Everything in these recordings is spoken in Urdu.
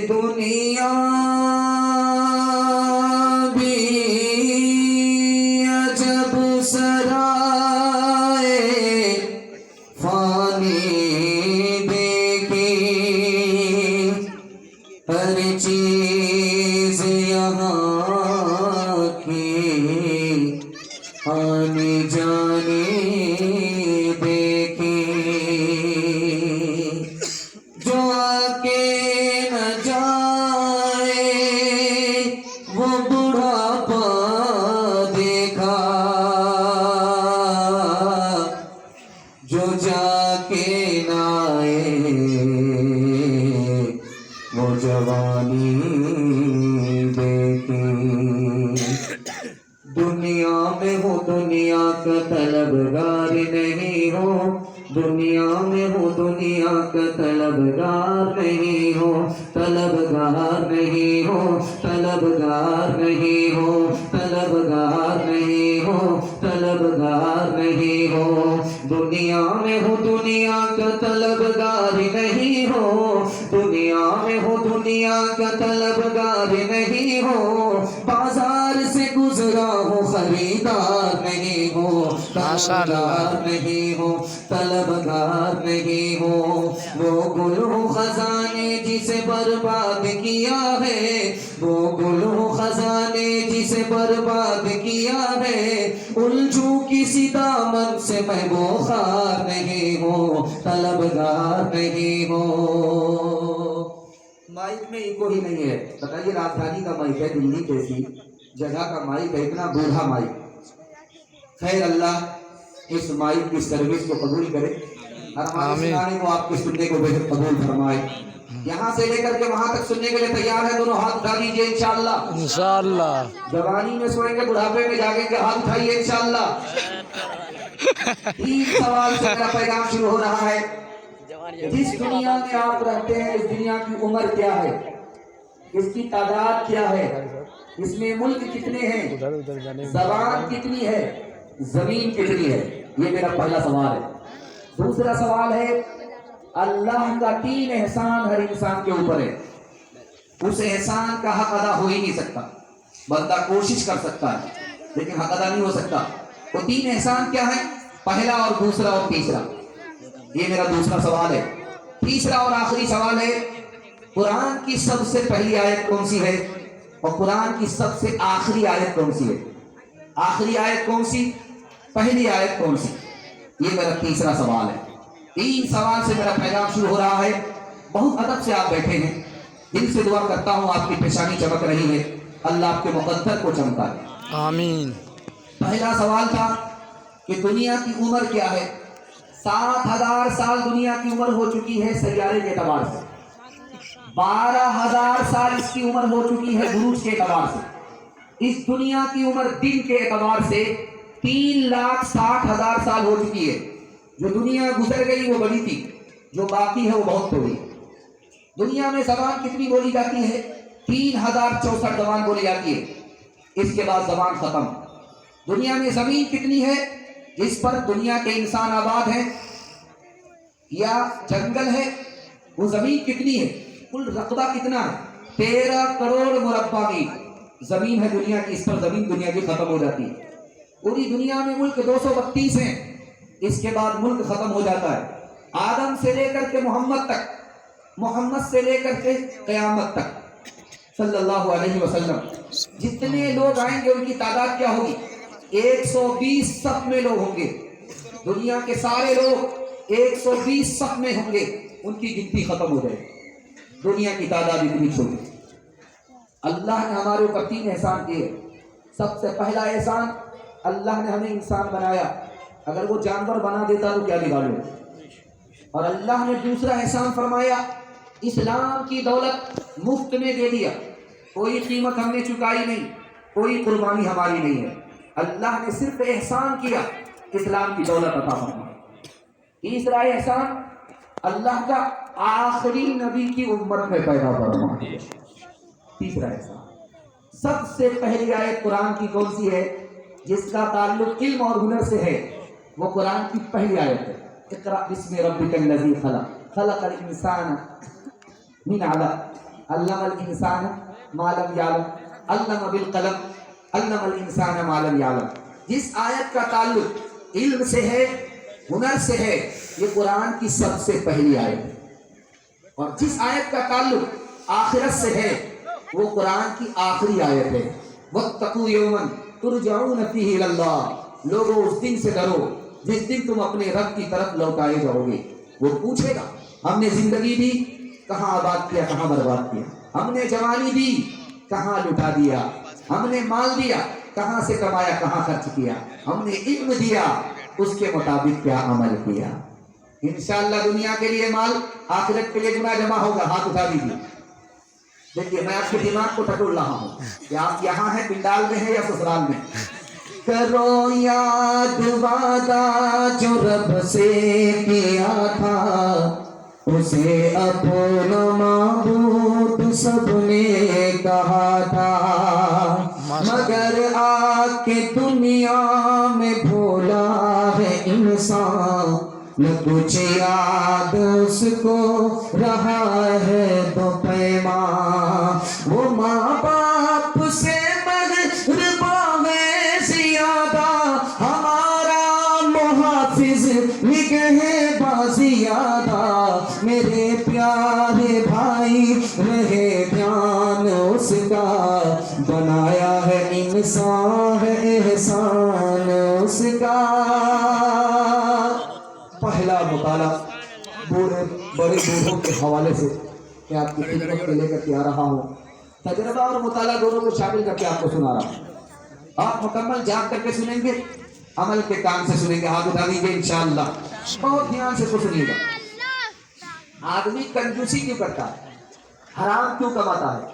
دنیا بھی عجب سرائے فانی دیکھی، ہر چیز یہاں کی آنے جانے دیکھی، جو آکے نہ جائے وہ بڑھاپا دیکھا، جو جا کے نہ آئے وہ جوانی دیکھی۔ دنیا میں ہو دنیا کا طلبگار نہیں ہو، دنیا میں ہو دنیا کا طلبگار نہیں ہو، طلبگار نہیں ہو، طلبگار نہیں ہو، طلبگار نہیں ہو، طلبگار نہیں ہو۔ دنیا میں ہو دنیا کا طلبگار نہیں ہو، دنیا میں ہو دنیا کا طلبگار نہیں ہو، بازار سے گزرا ہو خریدار نہیں ہو، طلبگار نہیں ہو، طلبگار نہیں ہو۔ وہ گل و خزانے جسے برباد کیا ہے، وہ گل و خزانے جسے برباد کیا ہے، الجھو کسی دامن سے میں وہ خار نہیں ہو، طلبگار نہیں ہو۔ مائک میں ایکو ہی نہیں ہے، بتائیے راجدھانی کا مائک ہے، دلی جیسی جگہ کا مائک ہے، اتنا بوڑھا مائک۔ خیر اللہ اس مائک کی سروس کو قبول کرے اور ہمارے سنانے کو آپ کے سننے کو بہت قبول فرمائے۔ یہاں سے لے کر کے وہاں تک سننے کے لیے تیار ہے؟ دونوں ہاتھ اٹھا دیجیے انشاءاللہ۔ انشاءاللہ جوانی میں سوئیں گے، بڑھاپے میں جاگیں گے، ہاتھ اٹھائیے انشاءاللہ۔ 3 سوال سے میرا پیغام شروع ہو رہا ہے۔ جس دنیا میں آپ رہتے ہیں اس دنیا کی عمر کیا ہے؟ اس کی تعداد کیا ہے؟ اس میں ملک کتنے ہیں؟ زبان کتنی ہے؟ زمین کتنی ہے؟ یہ میرا پہلا سوال ہے۔ دوسرا سوال ہے، اللہ کا 3 احسان ہر انسان کے اوپر ہے، اس احسان کا حق ادا ہو ہی نہیں سکتا، بندہ کوشش کر سکتا ہے لیکن حق ادا نہیں ہو سکتا۔ وہ 3 احسان کیا ہیں؟ پہلا اور دوسرا اور تیسرا، یہ میرا دوسرا سوال ہے۔ تیسرا اور آخری سوال ہے، قرآن کی سب سے پہلی آیت کون سی ہے اور قرآن کی سب سے آخری آیت کون سی ہے؟ آخری آیت کون سی، پہلی آیت کون سی؟ یہ میرا تیسرا سوال ہے۔ 3 سوال سے میرا پیغام شروع ہو رہا ہے۔ بہت ادب سے آپ بیٹھے ہیں، دل سے دعا کرتا ہوں آپ کی پیشانی چمک رہی ہے، اللہ آپ کے مقدر کو چمکائے آمین۔ پہلا سوال تھا کہ دنیا کی عمر کیا ہے؟ 7,000 سال دنیا کی عمر ہو چکی ہے سیارے کے اعتبار سے، 12,000 سال اس کی عمر ہو چکی ہے بروج کے اعتبار سے، اس دنیا کی عمر دن کے اعتبار سے 3,60,000 سال ہو چکی ہے۔ جو دنیا گزر گئی وہ بڑی تھی، جو باقی ہے وہ بہت تھوڑی۔ دنیا میں زبان کتنی بولی جاتی ہے؟ 3,064 زبان بولی جاتی ہے، اس کے بعد زبان ختم۔ دنیا میں زمین کتنی ہے جس پر دنیا کے انسان آباد ہیں یا جنگل ہے؟ وہ زمین کتنی ہے؟ کل رقبہ کتنا ہے؟ 13 کروڑ مربع میل زمین ہے دنیا کی، اس پر زمین دنیا کی ختم ہو جاتی ہے۔ پوری دنیا میں ملک 232 ہیں، اس کے بعد ملک ختم ہو جاتا ہے۔ آدم سے لے کر کے محمد تک، محمد سے لے کر کے قیامت تک صلی اللہ علیہ وسلم جتنے لوگ آئیں گے ان کی تعداد کیا ہوگی؟ 120 صف میں لوگ ہوں گے، دنیا کے سارے لوگ 120 صف میں ہوں گے، ان کی گنتی ختم ہو جائے گی، دنیا کی تعداد اتنی چھوٹی۔ اللہ نے ہمارے اوپر 3 احسان کیے۔ سب سے پہلا احسان، اللہ نے ہمیں انسان بنایا، اگر وہ جانور بنا دیتا تو کیا بگاڑے۔ اور اللہ نے دوسرا احسان فرمایا، اسلام کی دولت مفت میں دے دیا، کوئی قیمت ہم نے چکائی نہیں، کوئی قربانی ہماری نہیں ہے، اللہ نے صرف احسان کیا، اسلام کی دولت عطا فرمائی۔ تیسرا احسان، اللہ کا آخری نبی کی امت میں پیدا فرمایا۔ تیسرا احسان، سب سے پہلی آیت قرآن کی کون سی ہے جس کا تعلق علم اور ہنر سے ہے؟ وہ قرآن کی پہلی آیت ہے، اقرأ بسم ربک الذی خلق، خلق الانسان من علق۔ علم الانسان ما لم یعلم، علم بالقلم علم الانسان ما لم یعلم۔ جس آیت کا تعلق علم سے ہے، ہنر سے ہے، یہ قرآن کی سب سے پہلی آیت ہے، اور جس آیت کا تعلق آخرت سے ہے وہ قرآن کی آخری آیت ہے۔ واتقوا یوما ترجعون فیہ الی اللہ، لوگوں اس دن سے ڈرو جس دن تم اپنے رب کی طرف لوٹائے جاؤ گے۔ وہ پوچھے گا ہم نے زندگی دی کہاں آباد کیا، کہاں برباد کیا، ہم نے جوانی دی کہاں لٹا دیا، ہم نے مال دیا کہاں سے کمایا، کہاں خرچ کیا، ہم نے علم دیا اس کے مطابق کیا عمل کیا۔ انشاءاللہ دنیا کے لیے مال، آخرت کے لیے گناہ جمع ہوگا۔ ہاتھ اٹھا دیجیے۔ دیکھیے میں آپ کے دماغ کو ٹٹول رہا ہوں کہ آپ یہاں ہیں، پنڈال میں ہیں یا سسرال میں۔ کرو یاد وعدہ جو رب سے کیا تھا، اسے اپنا معبود سب نے کہا تھا، مگر آ کے دنیا میں بھولا ہے انسان، نہ کچھ یاد اس کو رہا ہے تو پیمان۔ وہ ماں باپ سے مغربا ہے زیادہ، ہمارا محافظ نگہباں زیادہ، میرے پیارے بھائی رہے دھیان اس کا، بنایا ہے انسان ہے احسان اس کا۔ پہلا مطالعہ بڑے بوڑھوں کے حوالے سے کہ آپ کی خدمت میں لے کر کے آ رہا ہوں، تجربہ اور مطالعہ دونوں کو شامل کر کے آپ کو سنا رہا ہوں۔ آپ مکمل جان کر کے سنیں گے، عمل کے کام سے سنیں گے۔ ہاتھ اٹھا دیجیے انشاءاللہ، بہت دھیان سے سنیے گا۔ آدمی کنجوسی کیوں کرتا ہے، حرام کیوں کماتا ہے،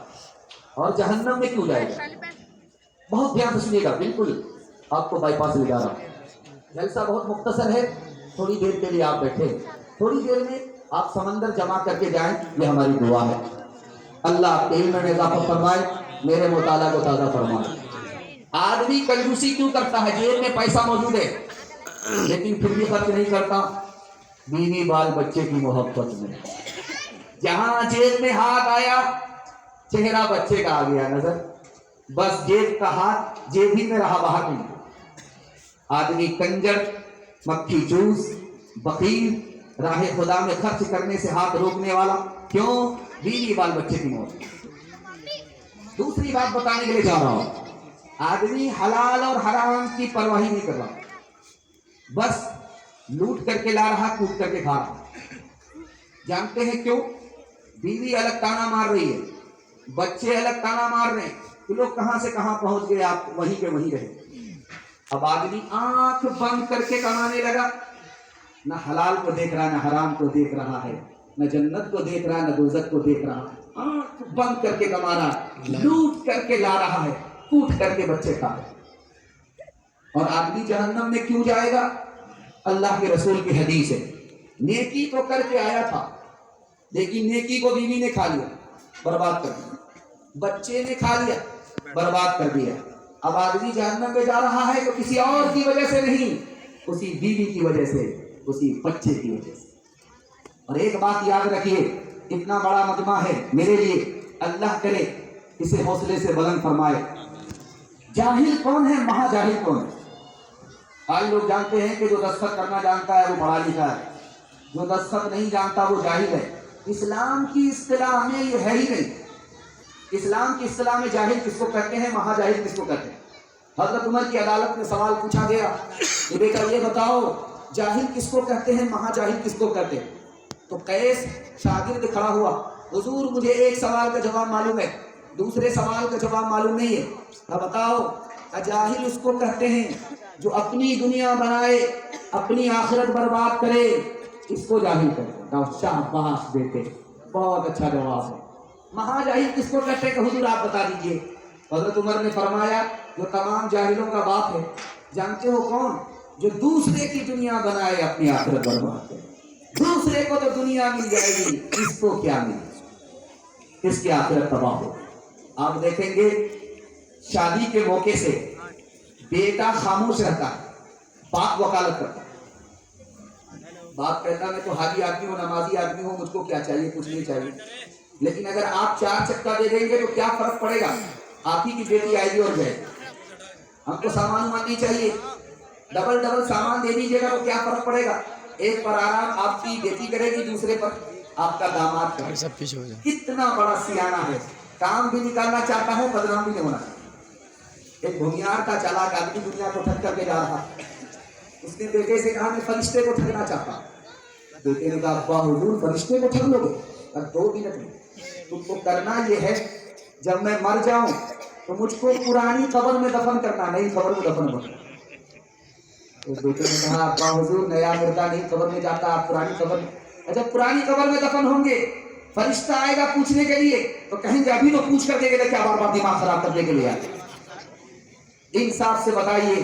اور جہنم میں کیوں جائے گا؟ بہت دھیان سے سنیے گا، بالکل آپ کو بائی پاس لے جا رہا ہوں۔ جلسہ بہت مختصر ہے، تھوڑی دیر کے لیے آپ بیٹھے، تھوڑی دیر میں آپ سمندر جمع کر کے جائیں، یہ ہماری دعا ہے۔ اللہ آپ کے علم میں اضافہ فرمائے، میرے مطالعہ کو تازہ فرمائے۔ آدمی کنجوسی کیوں کرتا ہے؟ جیب میں پیسہ موجود ہے لیکن پھر بھی خرچ نہیں کرتا، بیوی بال بچے کی محبت میں۔ جہاں جیب میں ہاتھ آیا چہرہ بچے کا آ گیا نظر، بس جیب کا ہاتھ جیب ہی میں رہا، باہر نہیں۔ آدمی کنجر، مکھی چوس، بخیل، راہ خدا میں خرچ کرنے سے ہاتھ روکنے والا، کیوں؟ بیوی بال بچے کی موت۔ دوسری بات بتانے کے لیے جا رہا ہوں، آدمی حلال اور حرام کی پرواہ نہیں کر رہا، بس لوٹ کر کے لا رہا، کوٹ کر کے کھا رہا۔ جانتے ہیں کیوں؟ بیوی الگ تانا مار رہی ہے، بچے الگ تانا مار رہے ہیں کہ لوگ کہاں سے کہاں پہنچ گئے، آپ وہیں کے وہیں رہے۔ اب آدمی آنکھ بند کر کے کمانے لگا، نہ حلال کو دیکھ رہا، نہ حرام کو دیکھ رہا ہے، نہ جنت کو دیکھ رہا، نہ دوزخ کو دیکھ رہا ہے، آنکھ بند کر کے کما رہا، لوٹ کر کے لا رہا ہے، کوٹ کر کے بچے کھا رہے۔ اور آدمی جہنم میں کیوں جائے گا؟ اللہ کے رسول کی حدیث ہے، نیکی تو کر کے آیا تھا لیکن نیکی کو بیوی نے کھا لیا، برباد کر دیا، بچے نے کھا لیا، برباد کر دیا۔ اب آدمی جہنم میں جا رہا ہے تو کسی اور کی وجہ سے نہیں، اسی بیوی کی وجہ سے، اسی بچے کی وجہ سے۔ اور ایک بات یاد رکھیے، اتنا بڑا مجمع ہے میرے لیے، اللہ کرے اسے حوصلے سے بلند فرمائے۔ جاہل کون ہے، مہا جاہل کون ہے؟ آج لوگ جانتے ہیں کہ جو دستخط کرنا جانتا ہے وہ پڑھا لکھا ہے، جو دستخط نہیں جانتا وہ جاہل ہے۔ اسلام کی اصطلاح میں یہ ہے ہی نہیں۔ اسلام کی اصطلاح میں جاہل کس کو کہتے ہیں، مہا جاہل کس کو کہتے ہیں؟ حضرت عمر کی عدالت میں سوال پوچھا گیا کہ بیٹا یہ بتاؤ جاہل کس کو کہتے ہیں، مہا جاہل کس کو کہتے ہیں؟ تو قیس شاگرد کھڑا ہوا، حضور مجھے ایک سوال کا جواب معلوم ہے، دوسرے سوال کا جواب معلوم نہیں ہے، اب بتاؤ جاہل اس کو کہتے ہیں جو اپنی دنیا بنائے، اپنی آخرت برباد کرے، اس کو جاہل کہتے ہیں۔ شاباش بیٹے، بہت اچھا جواب ہے۔ مہا جاہل کس کو کہتے ہیں کہ حضور آپ بتا دیجئے؟ حضرت عمر نے فرمایا جو تمام جاہلوں کا باپ ہے، جانتے ہو کون؟ جو دوسرے کی دنیا بنائے، اپنی آخرت برباد کرے۔ دوسرے کو تو دنیا مل جائے گی، اس کو کیا ملے، اس کی آخرت تباہ ہو۔ آپ دیکھیں گے شادی کے موقع سے بیٹا خاموش رہتا ہے، باپ وکالت کرتا ہے۔ باپ کہتا میں تو حاجی آدمی ہوں، نمازی آدمی ہوں، مجھ کو کیا چاہیے، کچھ نہیں چاہیے۔ لیکن اگر آپ 4 چکا دے دیں گے تو کیا فرق پڑے گا؟ آپ ہی کی بیٹی آئے گی اور جائے گی۔ ہم کو سامان ماننی چاہیے، ڈبل سامان دے دیجیے گا تو کیا فرق پڑے گا؟ ایک پر آرام آپ کی بیٹی کرے گی، دوسرے پر آپ کا داماد کرے گا۔ کتنا بڑا سیانہ ہے، کام بھی نکالنا چاہتا ہے، بدنام بھی نہیں ہونا چاہتا۔ ایک بھومیار کا چالاک آدمی دنیا کو ٹھگ کر کے جا رہا، اس نے بیٹے سے کہا میں فرشتے کو ٹھگنا چاہتا ہوں۔ بیٹے نے کہا ابا حضور فرشتے کو ٹھگ لو گے؟ اب 2 منٹ میں تم کو کرنا یہ ہے، جب میں مر جاؤں تو مجھ کو پرانی قبر میں دفن کرنا، نئی قبر میں دفن کرنا۔ تو بیٹے نے کہا ابا حضور نیا مردہ نہیں قبر میں جاتا، آپ پرانی قبر میں۔ جب پرانی قبر میں دفن ہوں گے، فرشتہ آئے گا پوچھنے کے لیے تو کہیں گے ابھی تو پوچھ کر دے گے، کیا بار بار دماغ خراب کرنے کے لیے آئے؟ انصاف سے بتائیے،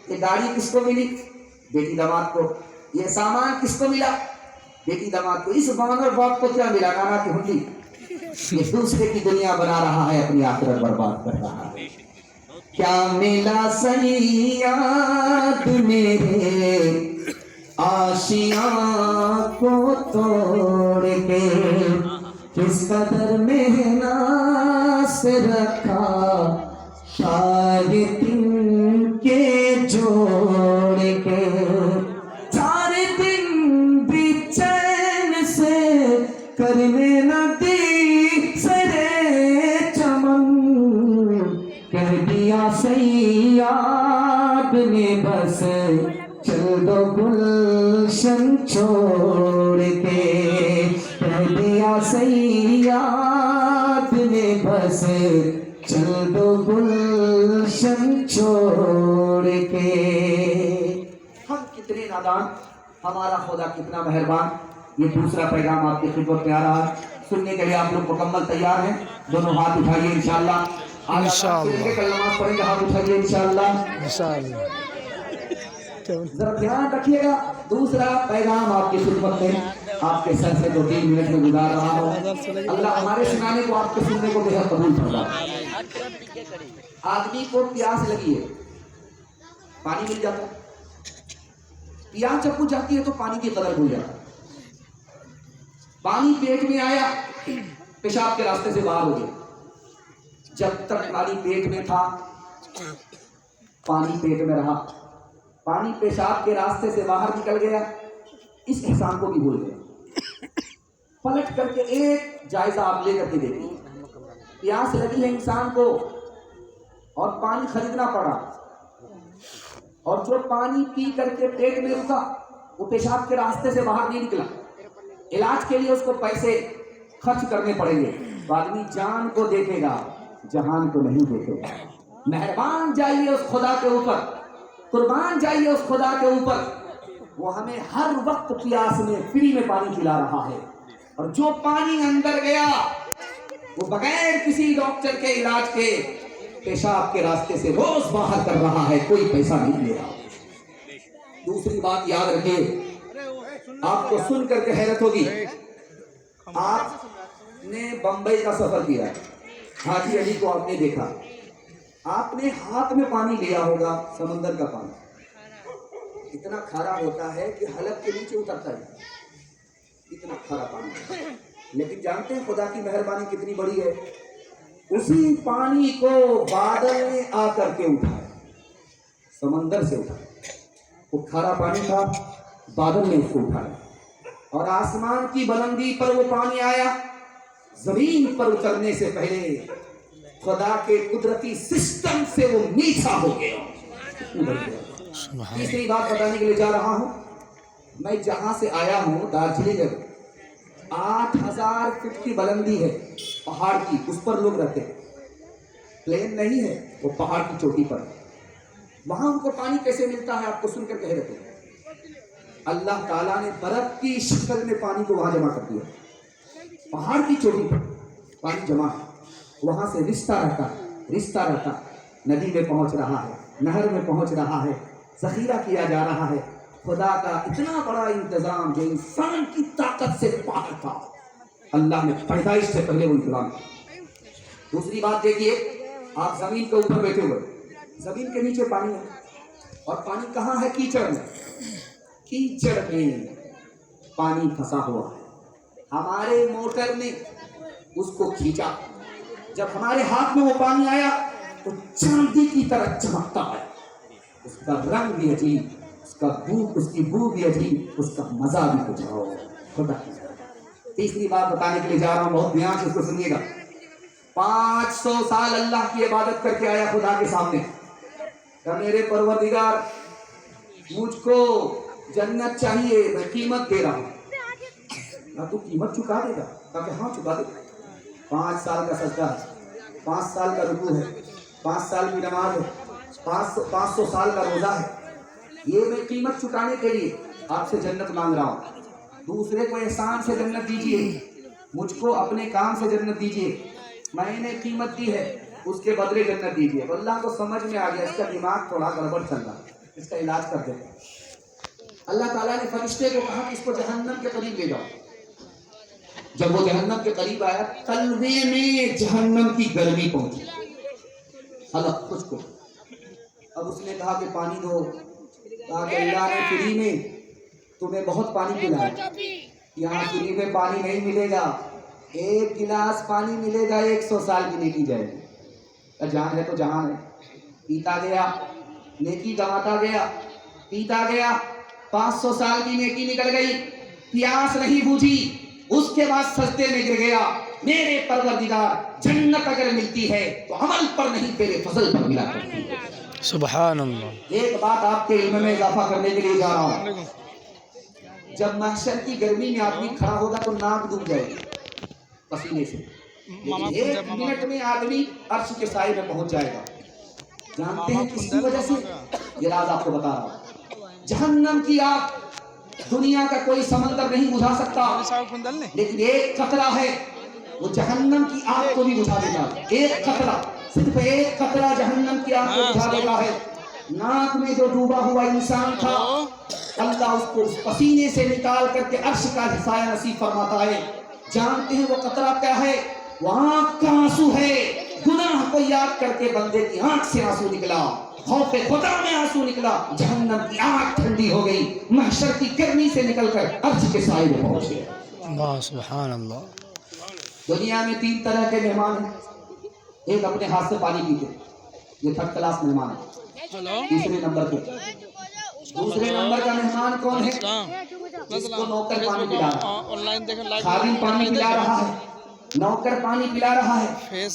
یہ گاڑی کس کو ملی؟ بیٹی داماد کو۔ یہ سامان کس کو ملا؟ بیٹی داماد کو۔ اس بانر باپ کو کیا ملا؟ نانا کی ہنڈی۔ یہ دوسرے کی دنیا بنا رہا ہے، اپنی آخرت برباد کر رہا ہے۔ کیا ملا صیاد میرے آشیاں کو توڑ کے، کس قدر محنت سے رکھا شاید تن کے جوڑ کے، 4 دن بھی چین سے کرنے نہ دی سرے چمن، کہہ دیا صیاد نے بس چل دو گلشن چھوڑ کے، کہہ دیا صیاد نے بس چل دو گلشن چھوڑ کے۔ ہم کتنے نادان، ہمارا خدا کتنا مہربان۔ یہ دوسرا پیغام آپ کی خدمت میں آ رہا ہے، سننے کے لیے آپ لوگ مکمل تیار ہیں؟ دونوں ہاتھ اٹھائیے انشاءاللہ۔ انشاءاللہ کل نماز پڑھیں گے، ہاتھ اٹھائیے انشاءاللہ۔ ذرا دھیان رکھیے گا، دوسرا پیغام آپ کی خدمت میں آپ کے سر سے 2-3 منٹ میں گزار رہا ہوں۔ اللہ ہمارے سنانے کو آپ کے سننے کو بے حد قبول فرمائے۔ آدمی کو پیاس لگی ہے، پانی مل جاتا ہے، پیاس جب بجھ جاتی ہے تو پانی کی قدر بھول جاتا ہے۔ پانی پیٹ میں آیا، پیشاب کے راستے سے باہر ہو گیا۔ جب تک پانی پیٹ میں تھا، پانی پیٹ میں رہا، پانی پیشاب کے راستے سے باہر نکل گیا، اس احسان کو بھی بھول گیا۔ پلٹ کر کے ایک جائزہ آپ لے کر کے دیکھیے، پیاس لگی ہے انسان کو اور پانی خریدنا پڑا، اور جو پانی پی کر کے پیٹ میں رکا وہ پیشاب کے راستے سے باہر نہیں نکلا، علاج کے لیے اس کو پیسے خرچ کرنے پڑیں گے، تو آدمی جان کو دیکھے گا، جہان کو نہیں دیکھے گا۔ مہربان جائیے اس خدا کے اوپر، قربان جائیے اس خدا کے اوپر، وہ ہمیں ہر وقت پیاس میں فری میں پانی پلا رہا ہے، اور جو پانی اندر گیا وہ بغیر کسی ڈاکٹر کے علاج کے پیشاب کے راستے سے روز باہر کر رہا ہے، کوئی پیسہ نہیں لے رہا۔ دوسری بات یاد رکھیے، آپ کو سن کر کے حیرت ہوگی، آپ نے بمبئی کا سفر کیا، حاجی علی کو آپ نے دیکھا، آپ نے ہاتھ میں پانی لیا ہوگا، سمندر کا پانی اتنا کھارا ہوتا ہے کہ حلق کے نیچے اترتا ہے، اتنا کھارا پانی۔ لیکن جانتے ہیں خدا کی مہربانی کتنی بڑی ہے، اسی پانی کو بادل نے آ کر کے اٹھایا، سمندر سے اٹھایا، وہ کھارا پانی تھا، بادل نے اس کو اٹھایا، اور آسمان کی بلندی پر وہ پانی آیا، زمین پر اترنے سے پہلے خدا کے قدرتی سسٹم سے وہ میٹھا ہو گیا۔ تیسری بات بتانے کے لیے جا رہا ہوں، میں جہاں سے آیا ہوں دارجلنگ، 8000 فٹ کی بلندی ہے پہاڑ کی، اس پر لوگ رہتے ہیں، پلین نہیں ہے، وہ پہاڑ کی چوٹی پر، وہاں ان کو پانی کیسے ملتا ہے آپ کو سن کر کہہ رہے ہیں، اللہ تعالیٰ نے برف کی شکل میں پانی کو وہاں جمع کر دیا، پہاڑ کی چوٹی پر پانی جمع ہے، وہاں سے رشتہ رہتا ندی میں پہنچ رہا ہے، نہر میں پہنچ رہا ہے، ذخیرہ کیا جا رہا ہے۔ خدا کا اتنا بڑا انتظام جو انسان کی طاقت سے باہر تھا، اللہ نے پیدائش سے پہلے وہ انتظام کیا۔ دوسری بات دیکھیے، آپ زمین کے اوپر بیٹھے ہوئے، زمین کے نیچے پانی ہے، اور پانی کہاں ہے؟ کیچڑ میں، کیچڑ میں پانی پھنسا ہوا ہے۔ ہمارے موٹر میں اس کو کھینچا. جب ہمارے ہاتھ میں وہ پانی آیا تو چاندی کی طرح چمکتا ہے. اس کا رنگ بھی عجیب, اس کی بو بھی عجیب, اس کا مزہ بھی کچھ اور. خدا تیسری بات بتانے کے لیے جا رہا ہوں, بہت دھیان سے اس کو سنیے گا. 500 سال اللہ کی عبادت کر کے آیا خدا کے سامنے کہ میرے پروردگار مجھ کو جنت چاہیے, میں قیمت دے رہا ہوں. نہ تو قیمت چکا دے گا؟ کہ ہاں چکا دے گا. 5 سال کا سجدہ ہے, 5 سال کا رکوع ہے, 5 سال کی نماز ہے, 500 سال کا روزہ ہے. یہ میں قیمت چکانے کے لیے آپ سے جنت مانگ رہا ہوں. دوسرے کو احسان سے جنت دیجیے, مجھ کو اپنے کام سے جنت دیجیے. میں نے قیمت دی ہے, اس کے بدلے جنت دیجیے. اللہ کو سمجھ میں آ گیا اس کا دماغ تھوڑا گڑبڑ چل رہا ہے, اس کا علاج کر دیتے. اللہ تعالیٰ نے فرشتے کو کہا کہ اس کو جہنم کے قریب لے جاؤ. جب وہ جہنم کے قریب آیا, تلوے میں جہنم کی گرمی پہنچی. حلق کچھ کو. اب اس نے کہا کہ پانی دو. کہا کہ اللہ نے فری میں تمہیں بہت پانی پلایا, یہاں فری میں پانی نہیں ملے گا. 1 گلاس پانی ملے گا 100 سال کی نیکی جائے گی. جان ہے تو جہان ہے. پیتا گیا, نیکی گنواتا گیا, پیتا گیا, 500 سال کی نیکی نکل گئی, پیاس نہیں بوجھی. اس کے بعد سجدے میں گر گیا, میرے پروردگار جنت اگر ملتی ہے تو عمل پر نہیں تیرے فضل پر ملا کرتی ہے. سبحان اللہ. ایک بات آپ کے علم میں اضافہ کرنے کے لیے جا رہا ہوں. جب محشر کی گرمی میں آدمی کھڑا ہوگا تو ناک ڈوب جائے گی پسینے سے, لیکن 1 منٹ میں آدمی عرش کے سائے میں پہنچ جائے گا. جانتے ہیں کس کی وجہ سے؟ یہ راز آپ کو بتا رہا ہوں. جہنم کی آگ دنیا کا کوئی سمندر نہیں بجھا سکتا, لیکن ایک قطرہ ہے وہ جہنم کی آگ کو بھی بجھا دے گا. ایک قطرہ, صرف ایک قطرہ جہنم کی آگ کو بجھا دے گا. ہے ناک میں جو ڈوبا ہوا انسان تھا, اللہ اس کو اس پسینے سے نکال کر کے عرش کا سایہ نصیب فرماتا ہے. جانتے ہیں وہ قطرہ کیا ہے؟ وہ آنکھ کا آنسو ہے. گناہ کو یاد کر کے بندے کی آنکھ سے آنسو نکلا, خوف خدا میں آنسو نکلا. جہنم کی آگ ٹھنڈی ہو گئی, محشر کی گرمی سے نکل کر عرش کے سائے میں پہنچ گئے. اللہ سبحان اللہ. دنیا میں 3 طرح کے مہمان ہیں. ایک اپنے ہاتھ سے پانی پیتے, یہ 3rd کلاس مہمان ہے. تیسرے نمبر پہ. دوسرے نمبر کا مہمان کون ہے؟ جس کو نوکر پانی پلا رہا ہے, خادم پانی پلا رہا ہے, نوکر پانی پلا رہا ہے,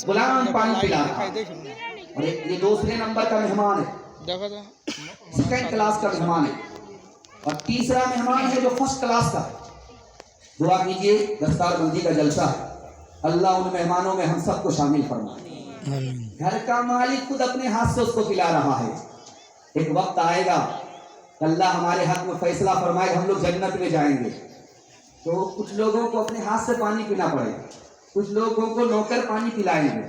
غلام پانی پلا رہا ہے. اور یہ دوسرے نمبر کا مہمان ہے, 2nd کلاس کا مہمان ہے. اور تیسرا مہمان ہے جو 1st کلاس کا. دعا کیجئے, دستار بندی کا جلسہ ہے, اللہ ان مہمانوں میں ہم سب کو شامل فرمائے. گھر کا مالک خود اپنے ہاتھ سے اس کو پلا رہا ہے. ایک وقت آئے گا اللہ ہمارے حق میں فیصلہ فرمائے, ہم لوگ جنت میں جائیں گے. تو کچھ لوگوں کو اپنے ہاتھ سے پانی پینا پڑے گا, کچھ لوگوں کو نوکر پانی پلائیں گے,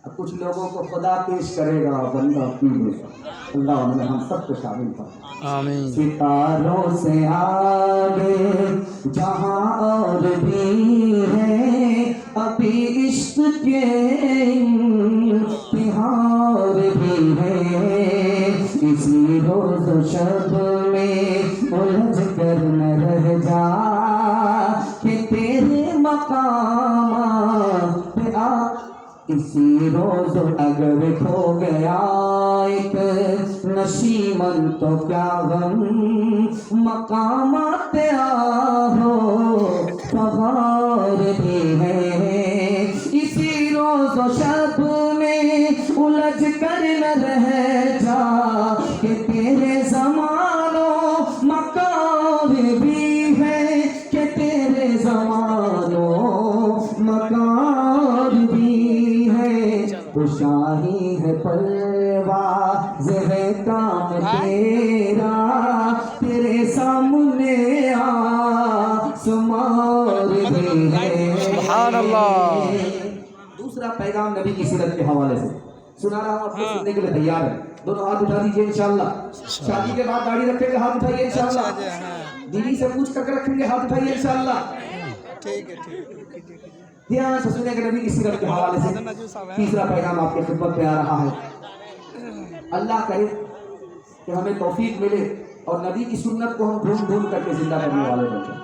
اور کچھ لوگوں کو خدا پیش کرے گا, بندہ پی لے گا. اللہ انہیں ہم سب کو شامل فرمائے. آمین. ستاروں سے آگے جہاں اور بھی ہے, ابھی عشق کے امتحان بھی ہے. اسی روز و شب میں الجھ کر نہ رہ جا کہ تیرے مقام پہ آ. اسی روز اگر کھو گیا ایک نشیمن تو کیا غم, مقامات آہو فغار بھی ہے. اسی روز و شب میں الجھ کر نہ رہ جا کہ تیرے زمانوں مکان بھی ہے, کہ تیرے زمانوں مکان بھی ہے. تو شاہی ہے پرواز ہے کام تیرا, تیرے سامنے آسمان بھی ہے. سبحان اللہ. دوسرا پیغام نبی کی سیرت کے حوالے سے سنا رہا ہوں, آپ کو سننے کے لیے تیار ہے؟ دونوں ہاتھ اٹھا دیجیے انشاءاللہ. شادی کے بعد داڑھی رکھیں گے, ہاتھ اٹھائیے انشاءاللہ. بیوی سے پوچھ کر رکھیں گے, ہاتھ اٹھائیے انشاءاللہ. ٹھیک ہے. دھیان سے سنیں کہ نبی کی سیرت کے حوالے سے تیسرا پیغام آپ کے خدمت پہ آ رہا ہے. اللہ کرے کہ ہمیں توفیق ملے اور نبی کی سنت کو ہم ڈھونڈ ڈھونڈ کر کے زندہ کرنے والے بن جائیں.